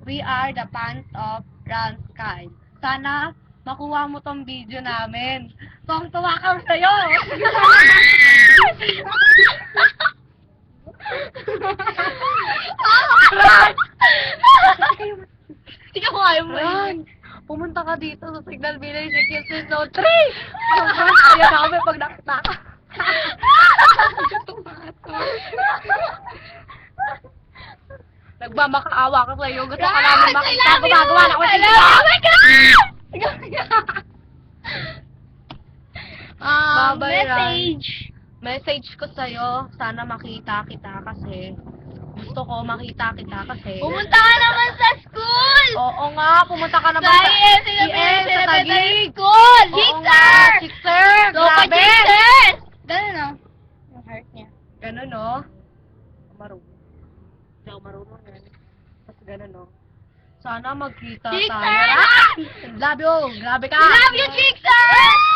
We are the fans of Run Sky. Sana makuha mo tong video namin. Tuwang-tuwa kami sa'yo! Run! Ikaw ayaw mo Run! Pumunta ka dito sa Signal Village sa Kills No 3! Sobrang kaya namin pag nakita ka. Nagmamakaawa ka sa'yo. Gusto ka namin makita. Gumagawa na ako ng video. Oh my God! Bye-bye, Message. Message ko sa'yo. Sana makita kita kasi gusto ko makita kita kasi. Pumunta ka naman sa school! Oo nga, pumunta ka naman Sa ES, sa Taguig. School! Oo Jixer! nga, Jixer! Go pa, Grabe! Jixer! Ganun, no? Yung heart niya. Ganun, no? Marunong. Hindi ako marunong yan. Tapos ganun, no? Sana magkita Jixer! tayo. Ah! Love you! Grabe ka! Love you, Jixer!